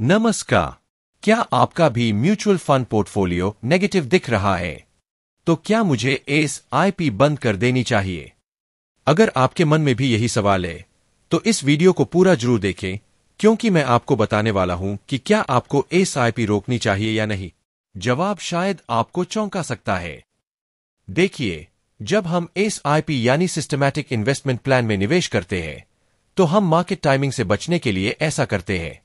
नमस्कार। क्या आपका भी म्यूचुअल फंड पोर्टफोलियो नेगेटिव दिख रहा है? तो क्या मुझे एसआईपी बंद कर देनी चाहिए? अगर आपके मन में भी यही सवाल है तो इस वीडियो को पूरा जरूर देखें, क्योंकि मैं आपको बताने वाला हूं कि क्या आपको एसआईपी रोकनी चाहिए या नहीं। जवाब शायद आपको चौंका सकता है। देखिए, जब हम एसआईपी यानी सिस्टमैटिक इन्वेस्टमेंट प्लान में निवेश करते हैं तो हम मार्केट टाइमिंग से बचने के लिए ऐसा करते हैं।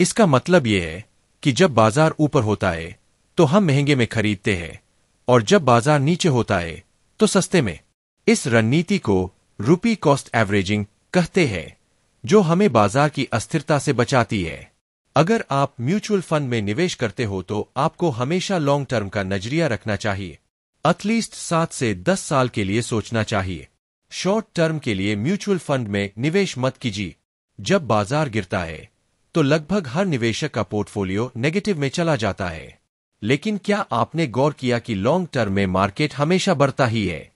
इसका मतलब यह है कि जब बाजार ऊपर होता है तो हम महंगे में खरीदते हैं और जब बाजार नीचे होता है तो सस्ते में। इस रणनीति को रुपी कॉस्ट एवरेजिंग कहते हैं, जो हमें बाजार की अस्थिरता से बचाती है। अगर आप म्यूचुअल फंड में निवेश करते हो तो आपको हमेशा लॉन्ग टर्म का नजरिया रखना चाहिए। एटलीस्ट 7 से 10 साल के लिए सोचना चाहिए। शॉर्ट टर्म के लिए म्यूचुअल फंड में निवेश मत कीजिए। जब बाजार गिरता है तो लगभग हर निवेशक का पोर्टफोलियो नेगेटिव में चला जाता है। लेकिन क्या आपने गौर किया कि लॉन्ग टर्म में मार्केट हमेशा बढ़ता ही है?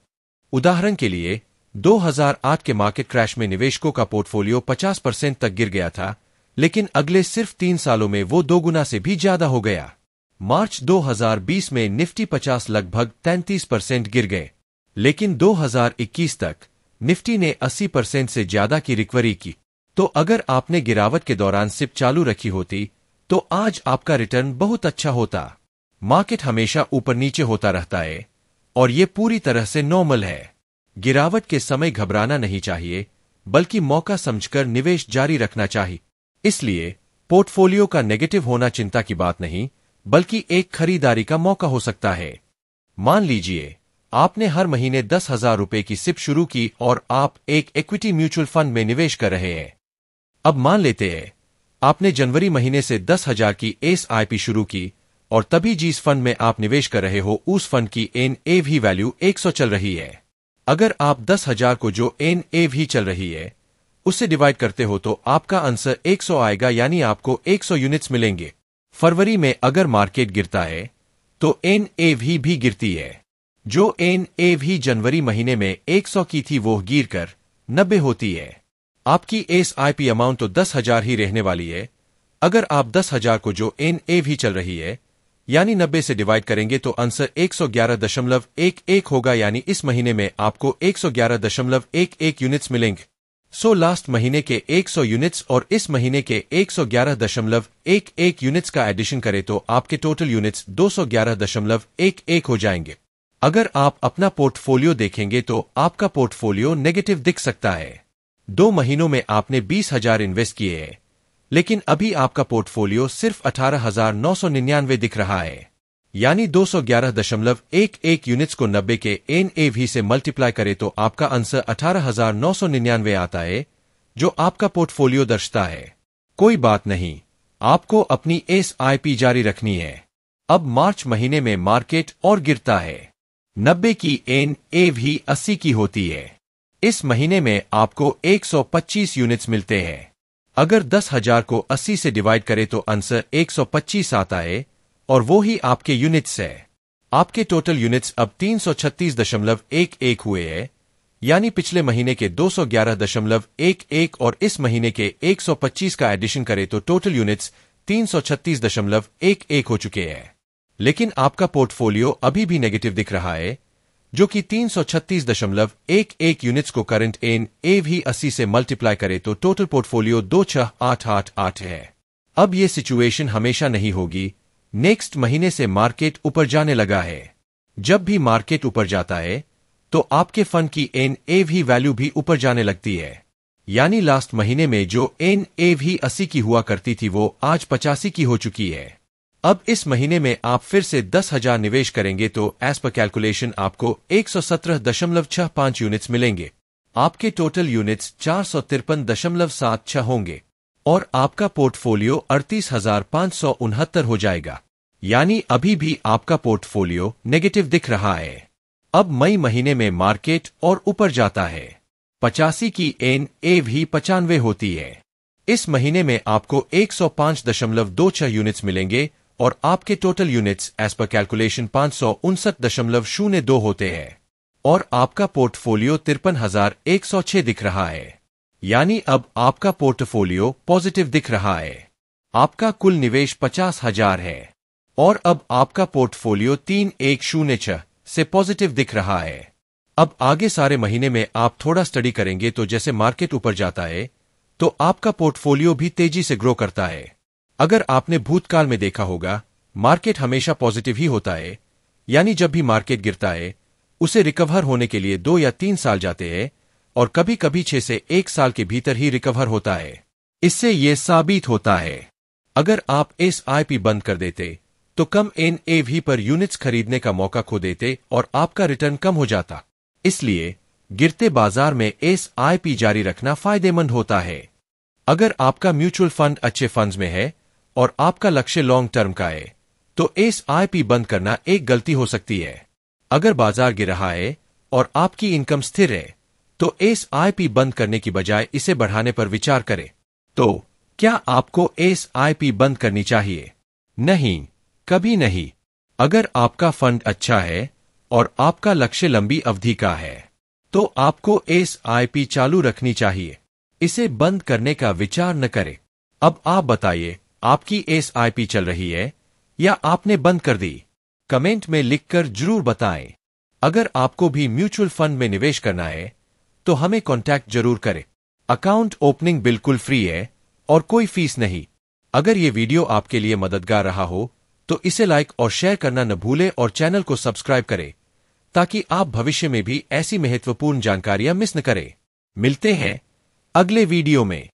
उदाहरण के लिए 2008 के मार्केट क्रैश में निवेशकों का पोर्टफोलियो 50% तक गिर गया था, लेकिन अगले सिर्फ 3 सालों में वो 2 गुना से भी ज्यादा हो गया। मार्च 2020 में निफ्टी 50 लगभग 33% गिर गए, लेकिन 2021 तक निफ्टी ने 80% से ज्यादा की रिकवरी की। तो अगर आपने गिरावट के दौरान सिप चालू रखी होती तो आज आपका रिटर्न बहुत अच्छा होता। मार्केट हमेशा ऊपर नीचे होता रहता है और ये पूरी तरह से नॉर्मल है। गिरावट के समय घबराना नहीं चाहिए, बल्कि मौका समझकर निवेश जारी रखना चाहिए। इसलिए पोर्टफोलियो का नेगेटिव होना चिंता की बात नहीं, बल्कि एक खरीदारी का मौका हो सकता है। मान लीजिए आपने हर महीने 10,000 रुपए की सिप शुरू की और आप एक इक्विटी म्यूचुअल फंड में निवेश कर रहे हैं। अब मान लेते हैं आपने जनवरी महीने से 10,000 की एसआईपी शुरू की और तभी जिस फंड में आप निवेश कर रहे हो उस फंड की एनएवी वैल्यू 100 चल रही है। अगर आप 10,000 को जो एनएवी चल रही है उससे डिवाइड करते हो तो आपका आंसर 100 आएगा, यानी आपको 100 यूनिट्स मिलेंगे। फरवरी में अगर मार्केट गिरता है तो एनएवी भी गिरती है। जो एनएवी जनवरी महीने में 100 की थी वो गिरकर 90 होती है। आपकी एसआईपी अमाउंट तो 10,000 ही रहने वाली है। अगर आप 10,000 को जो एनएवी चल रही है यानी 90 से डिवाइड करेंगे तो आंसर 111.11 होगा, यानी इस महीने में आपको 111.11 यूनिट्स मिलेंगे। सो लास्ट महीने के 100 यूनिट्स और इस महीने के 111.11 यूनिट्स का एडिशन करें तो आपके टोटल यूनिट्स 211.11 हो जाएंगे। अगर आप अपना पोर्टफोलियो देखेंगे तो आपका पोर्टफोलियो नेगेटिव दिख सकता है। 2 महीनों में आपने 20,000 इन्वेस्ट किए हैं, लेकिन अभी आपका पोर्टफोलियो सिर्फ 18,999 दिख रहा है। यानी 211.11 यूनिट्स को 90 के एनएवी से मल्टीप्लाई करे तो आपका आंसर 18,999 आता है, जो आपका पोर्टफोलियो दर्शाता है। कोई बात नहीं, आपको अपनी एसआईपी जारी रखनी है। अब मार्च महीने में मार्केट और गिरता है। 90 की एनएवी 80 की होती है। इस महीने में आपको 125 यूनिट्स मिलते हैं। अगर 10,000 को 80 से डिवाइड करें तो आंसर 125 आता है और वो ही आपके यूनिट्स है। आपके टोटल यूनिट्स अब 336.11 हुए हैं, यानी पिछले महीने के 211.11 और इस महीने के 125 का एडिशन करें तो टोटल यूनिट्स 336.11 हो चुके हैं। लेकिन आपका पोर्टफोलियो अभी भी नेगेटिव दिख रहा है, जो कि 336.11 यूनिट्स को करंट एनएवी 80 से मल्टीप्लाई करे तो टोटल पोर्टफोलियो 26888 है। अब ये सिचुएशन हमेशा नहीं होगी। नेक्स्ट महीने से मार्केट ऊपर जाने लगा है। जब भी मार्केट ऊपर जाता है तो आपके फंड की एनएवी वैल्यू भी ऊपर जाने लगती है। यानी लास्ट महीने में जो एनएवी 80 की हुआ करती थी वो आज 85 की हो चुकी है। अब इस महीने में आप फिर से 10,000 निवेश करेंगे तो एज पर कैलकुलेशन आपको 117.65 यूनिट्स मिलेंगे। आपके टोटल यूनिट्स 453.76 होंगे और आपका पोर्टफोलियो 38,569 हो जाएगा। यानी अभी भी आपका पोर्टफोलियो नेगेटिव दिख रहा है। अब मई महीने में मार्केट और ऊपर जाता है। 85 की एनएवी 95 होती है। इस महीने में आपको 105.26 यूनिट्स मिलेंगे और आपके टोटल यूनिट्स एज पर कैलकुलेशन 559.02 होते हैं और आपका पोर्टफोलियो 53,106 दिख रहा है। यानी अब आपका पोर्टफोलियो पॉजिटिव दिख रहा है। आपका कुल निवेश 50,000 है और अब आपका पोर्टफोलियो 3106 से पॉजिटिव दिख रहा है। अब आगे सारे महीने में आप थोड़ा स्टडी करेंगे तो जैसे मार्केट ऊपर जाता है तो आपका पोर्टफोलियो भी तेजी से ग्रो करता है। अगर आपने भूतकाल में देखा होगा, मार्केट हमेशा पॉजिटिव ही होता है, यानी जब भी मार्केट गिरता है उसे रिकवर होने के लिए 2 या 3 साल जाते हैं और कभी कभी 6 से 1 साल के भीतर ही रिकवर होता है। इससे यह साबित होता है अगर आप SIP बंद कर देते तो कम NAV पर यूनिट्स खरीदने का मौका खो देते और आपका रिटर्न कम हो जाता। इसलिए गिरते बाजार में SIP जारी रखना फायदेमंद होता है। अगर आपका म्यूचुअल फंड अच्छे फंड्स में है और आपका लक्ष्य लॉन्ग टर्म का है तो SIP बंद करना एक गलती हो सकती है। अगर बाजार गिर रहा है और आपकी इनकम स्थिर है तो SIP बंद करने की बजाय इसे बढ़ाने पर विचार करें। तो क्या आपको SIP बंद करनी चाहिए? नहीं, कभी नहीं। अगर आपका फंड अच्छा है और आपका लक्ष्य लंबी अवधि का है तो आपको SIP चालू रखनी चाहिए। इसे बंद करने का विचार न करें। अब आप बताइए, आपकी SIP चल रही है या आपने बंद कर दी? कमेंट में लिखकर जरूर बताएं। अगर आपको भी म्यूचुअल फंड में निवेश करना है तो हमें कांटेक्ट जरूर करें। अकाउंट ओपनिंग बिल्कुल फ्री है और कोई फीस नहीं। अगर ये वीडियो आपके लिए मददगार रहा हो तो इसे लाइक और शेयर करना न भूलें और चैनल को सब्सक्राइब करें ताकि आप भविष्य में भी ऐसी महत्वपूर्ण जानकारियां मिस न करें। मिलते हैं अगले वीडियो में।